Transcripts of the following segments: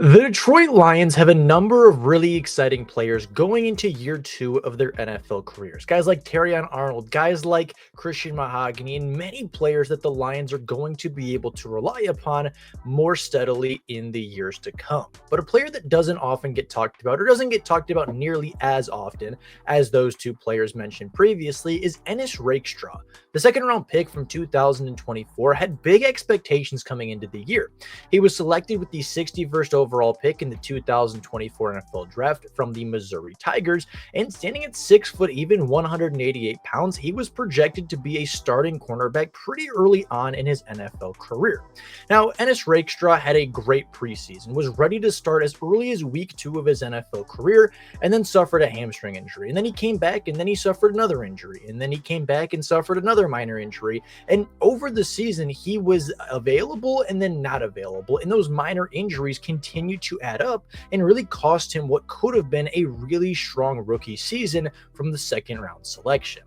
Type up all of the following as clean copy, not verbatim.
The Detroit Lions have a number of really exciting players going into year two of their NFL careers. Guys like Terrion Arnold, guys like Christian Mahogany, and many players that the Lions are going to be able to rely upon more steadily in the years to come. But a player that doesn't often get talked about or doesn't get talked about nearly as often as those two players mentioned previously is Ennis Rakestraw. The second round pick from 2024 had big expectations coming into the year. He was selected with the 61st overall pick in the 2024 NFL draft from the Missouri Tigers, and standing at 6 foot even 188 pounds, he was projected to be a starting cornerback pretty early on in his NFL career. Now, Ennis Rakestraw had a great preseason, was ready to start as early as week 2 of his NFL career, and then suffered a hamstring injury. And then he came back, and then he suffered another injury, and then he came back and suffered another minor injury. And over the season, he was available and then not available, and those minor injuries continued to add up and really cost him what could have been a really strong rookie season from the second round selection.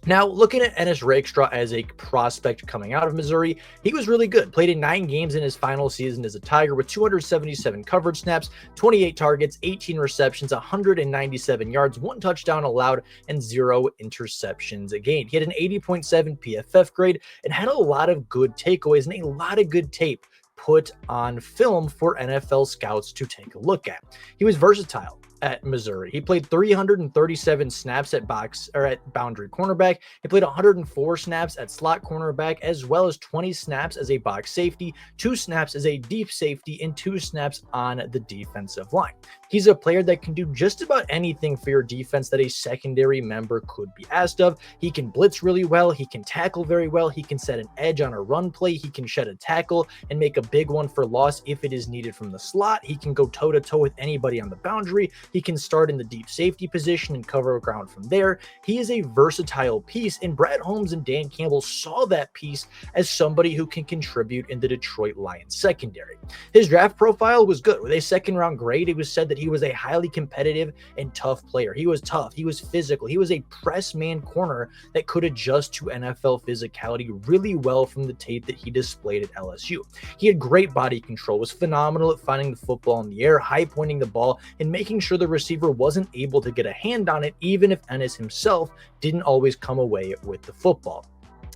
Now, looking at Ennis Rakestraw as a prospect coming out of Missouri, he was really good. Played in 9 games in his final season as a Tiger with 277 coverage snaps, 28 targets, 18 receptions, 197 yards, 1 touchdown allowed, and 0 interceptions again. He had an 80.7 PFF grade and had a lot of good takeaways and a lot of good tape put on film for NFL scouts to take a look at. He was versatile at Missouri. He played 337 snaps at boundary cornerback. He played 104 snaps at slot cornerback, as well as 20 snaps as a box safety, 2 snaps as a deep safety, and 2 snaps on the defensive line. He's a player that can do just about anything for your defense that a secondary member could be asked of. He can blitz really well. He can tackle very well. He can set an edge on a run play. He can shed a tackle and make a big one for loss if it is needed from the slot. He can go toe-to-toe with anybody on the boundary. He can start in the deep safety position and cover ground from there. He is a versatile piece, and Brad Holmes and Dan Campbell saw that piece as somebody who can contribute in the Detroit Lions secondary. His draft profile was good. With a second-round grade, it was said that he was a highly competitive and tough player. He was tough. He was physical. He was a press man corner that could adjust to NFL physicality really well from the tape that he displayed at LSU. He had great body control, was phenomenal at finding the football in the air, high pointing the ball, and making sure the receiver wasn't able to get a hand on it, even if Ennis himself didn't always come away with the football.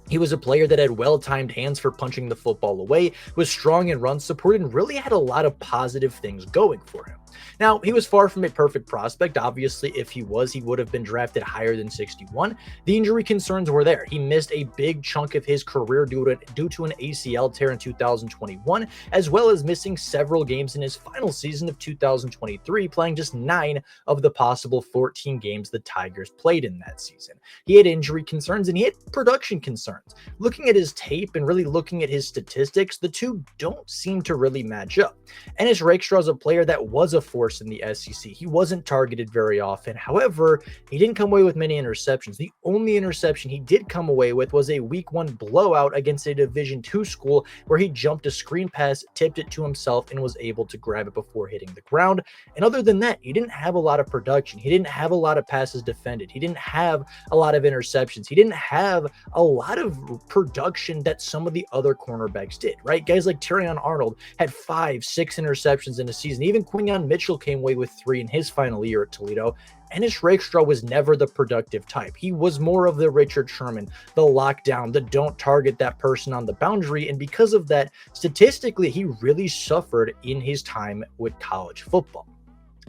He was a player that had well-timed hands for punching the football away, was strong in run support, and really had a lot of positive things going for him. Now, he was far from a perfect prospect. Obviously, if he was, he would have been drafted higher than 61. The injury concerns were there. He missed a big chunk of his career due to an ACL tear in 2021, as well as missing several games in his final season of 2023, playing just 9 of the possible 14 games the Tigers played in that season. He had injury concerns and he had production concerns. Looking at his tape and really looking at his statistics, the two don't seem to really match up. Ennis Rakestraw is a player that was a force in the SEC. He wasn't targeted very often. However, he didn't come away with many interceptions. The only interception he did come away with was a week 1 blowout against a Division II school where he jumped a screen pass, tipped it to himself, and was able to grab it before hitting the ground. And other than that, he didn't have a lot of production. He didn't have a lot of passes defended. He didn't have a lot of interceptions. He didn't have a lot of production that some of the other cornerbacks did, right? Guys like Terrion Arnold had 5, 6 interceptions in a season. Even Quinyon Mitchell came away with 3 in his final year at Toledo. Ennis Rakestraw was never the productive type. He was more of the Richard Sherman, the lockdown, the don't target that person on the boundary. And because of that, statistically, he really suffered in his time with college football.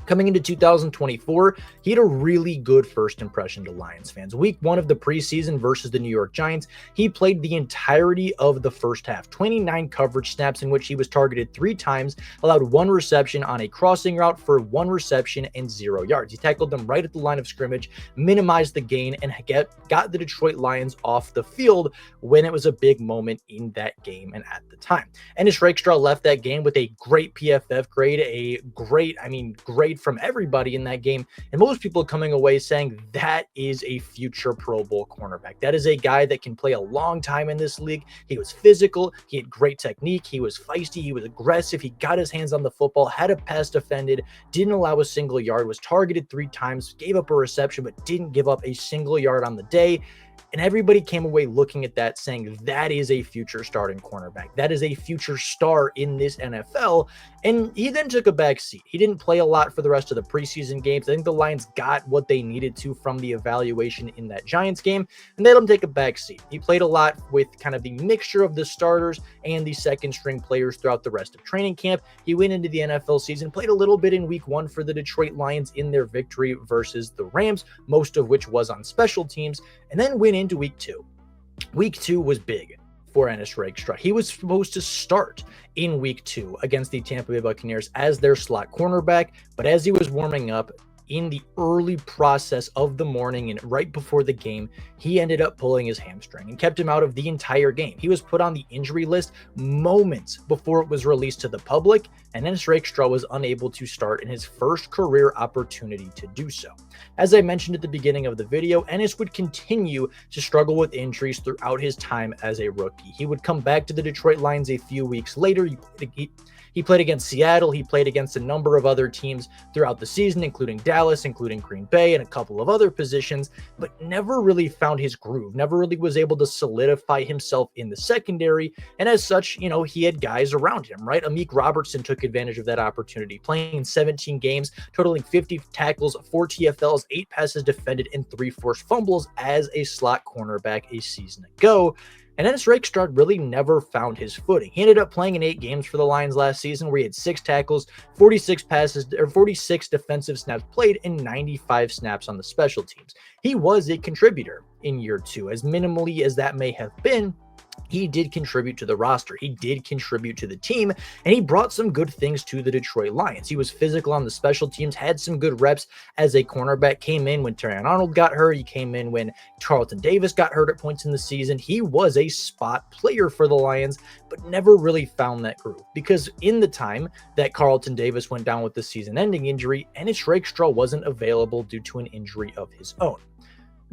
Coming into 2024, he had a really good first impression to Lions fans. Week 1 of the preseason versus the New York Giants, he played the entirety of the first half, 29 coverage snaps in which he was targeted 3 times, allowed 1 reception on a crossing route for 1 reception and 0 yards. He tackled them right at the line of scrimmage, minimized the gain, and got the Detroit Lions off the field when it was a big moment in that game and at the time. Ennis Rakestraw left that game with a great PFF grade, a great from everybody in that game, and most people coming away saying that is a future Pro Bowl cornerback. That is a guy that can play a long time in this league. He was physical, he had great technique, he was feisty, he was aggressive, he got his hands on the football, had a pass defended, didn't allow a single yard, was targeted 3 times, gave up a reception, but didn't give up a single yard on the day. And everybody came away looking at that saying that is a future starting cornerback. That is a future star in this NFL. And he then took a back seat. He didn't play a lot for the rest of the preseason games. I think the Lions got what they needed to from the evaluation in that Giants game, and they let him take a back seat. He played a lot with kind of the mixture of the starters and the second string players throughout the rest of training camp. He went into the NFL season, played a little bit in week 1 for the Detroit Lions in their victory versus the Rams, most of which was on special teams, and then went into week 2. Week 2 was big for Ennis Rakestraw. He was supposed to start in week 2 against the Tampa Bay Buccaneers as their slot cornerback, but as he was warming up in the early process of the morning and right before the game, he ended up pulling his hamstring and kept him out of the entire game. He was put on the injury list moments before it was released to the public, and Ennis Rakestraw was unable to start in his first career opportunity to do so. As I mentioned at the beginning of the video, Ennis would continue to struggle with injuries throughout his time as a rookie. He would come back to the Detroit Lions a few weeks later. He played against Seattle. He played against a number of other teams throughout the season, including Dallas, including Green Bay, and a couple of other positions, but never really found his groove, never really was able to solidify himself in the secondary. And as such, he had guys around him, right? Amik Robertson took advantage of that opportunity, playing in 17 games, totaling 50 tackles, 4 TFLs, 8 passes defended, and 3 forced fumbles as a slot cornerback a season ago. And Ennis Rakestraw really never found his footing. He ended up playing in 8 games for the Lions last season, where he had 6 tackles, 46 passes, or 46 defensive snaps played, and 95 snaps on the special teams. He was a contributor in year 2, as minimally as that may have been. He did contribute to the roster. He did contribute to the team, and he brought some good things to the Detroit Lions. He was physical on the special teams, had some good reps as a cornerback, came in when Terrion Arnold got hurt. He came in when Carlton Davis got hurt at points in the season. He was a spot player for the Lions, but never really found that groove, because in the time that Carlton Davis went down with the season-ending injury, Ennis Rakestraw wasn't available due to an injury of his own.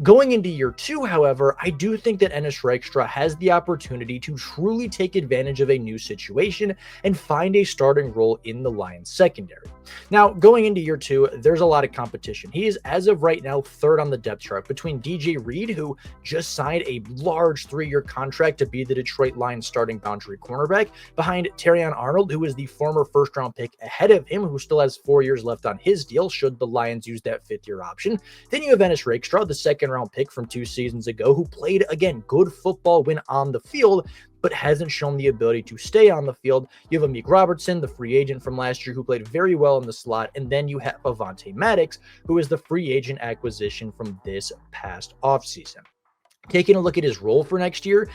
Going into year 2, however, I do think that Ennis Rakestraw has the opportunity to truly take advantage of a new situation and find a starting role in the Lions secondary. Now, going into year 2, there's a lot of competition. He is, as of right now, 3rd on the depth chart between DJ Reed, who just signed a large 3-year contract to be the Detroit Lions starting boundary cornerback, behind Terrion Arnold, who is the former first-round pick ahead of him, who still has 4 years left on his deal, should the Lions use that 5th-year option. Then you have Ennis Rakestraw, the second-round pick from 2 seasons ago, who played, again, good football when on the field, but hasn't shown the ability to stay on the field. You have Amik Robertson, the free agent from last year, who played very well in the slot, and then you have Avonte Maddox, who is the free agent acquisition from this past offseason. Taking a look at his role for next year,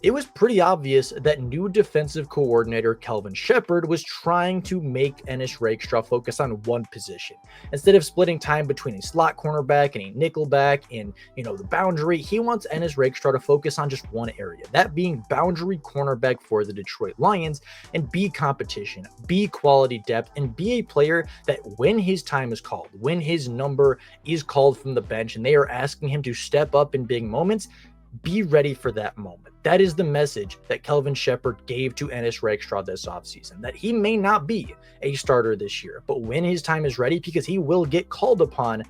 it was pretty obvious that new defensive coordinator Kelvin Shepard was trying to make Ennis Rakestraw focus on one position. Instead of splitting time between a slot cornerback and a nickelback and, the boundary, he wants Ennis Rakestraw to focus on just one area, that being boundary cornerback for the Detroit Lions, and be competition, be quality depth, and be a player that when his time is called, when his number is called from the bench and they are asking him to step up in big moments, be ready for that moment. That is the message that Kelvin Shepard gave to Ennis Rakestraw this offseason, that he may not be a starter this year, but when his time is ready, because he will get called upon,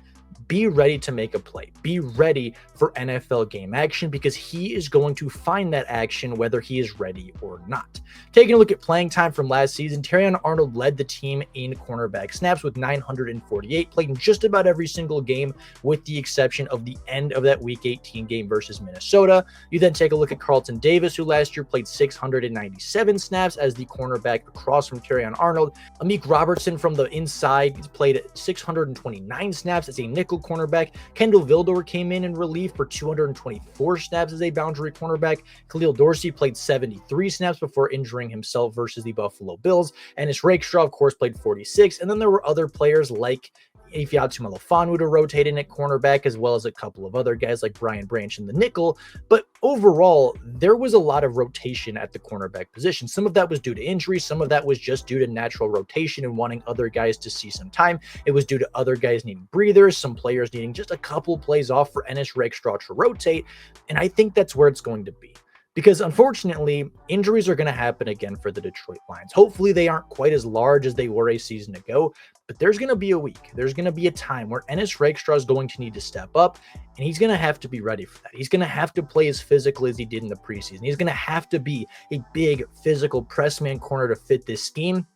be ready to make a play. Be ready for NFL game action, because he is going to find that action whether he is ready or not. Taking a look at playing time from last season, Terrion Arnold led the team in cornerback snaps with 948, played in just about every single game with the exception of the end of that Week 18 game versus Minnesota. You then take a look at Carlton Davis, who last year played 697 snaps as the cornerback across from Terrion Arnold. Amik Robertson from the inside played 629 snaps as a nickel cornerback. Kendall Vildor came in relief for 224 snaps as a boundary cornerback. Khalil Dorsey played 73 snaps before injuring himself versus the Buffalo Bills. Ennis Rakestraw, of course, played 46. And then there were other players like Ifeatu Melifonwu to rotate in at cornerback, as well as a couple of other guys like Brian Branch in the nickel. But overall, there was a lot of rotation at the cornerback position. Some of that was due to injury. Some of that was just due to natural rotation and wanting other guys to see some time. It was due to other guys needing breathers, some players needing just a couple plays off for Ennis Rakestraw to rotate. And I think that's where it's going to be. because unfortunately, injuries are going to happen again for the Detroit Lions. Hopefully, they aren't quite as large as they were a season ago, but there's going to be a week. There's going to be a time where Ennis Rakestraw is going to need to step up, and he's going to have to be ready for that. He's going to have to play as physically as he did in the preseason. He's going to have to be a big physical press man corner to fit this scheme.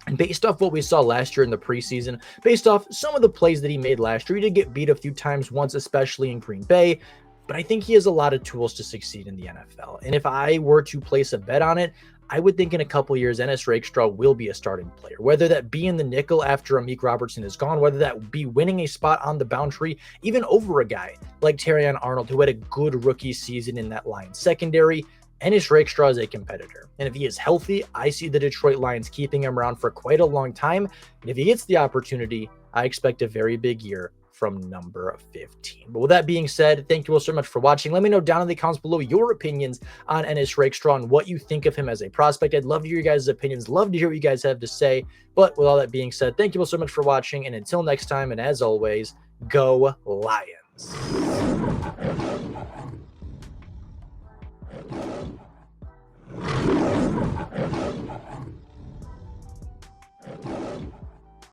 And based off what we saw last year in the preseason, based off some of the plays that he made last year, he did get beat a few times once, especially in Green Bay. But I think he has a lot of tools to succeed in the NFL. And if I were to place a bet on it, I would think in a couple years, Ennis Rakestraw will be a starting player, whether that be in the nickel after Amik Robertson is gone, whether that be winning a spot on the boundary, even over a guy like Terrion Arnold, who had a good rookie season in that Lions secondary. Ennis Rakestraw is a competitor. And if he is healthy, I see the Detroit Lions keeping him around for quite a long time. And if he gets the opportunity, I expect a very big year from number 15. But with that being said, thank you all so much for watching. Let me know down in the comments below your opinions on Ennis Rakestraw and what you think of him as a prospect. I'd love to hear you guys' opinions, love to hear what you guys have to say. But with all that being said, thank you all so much for watching. And until next time, and as always, go Lions.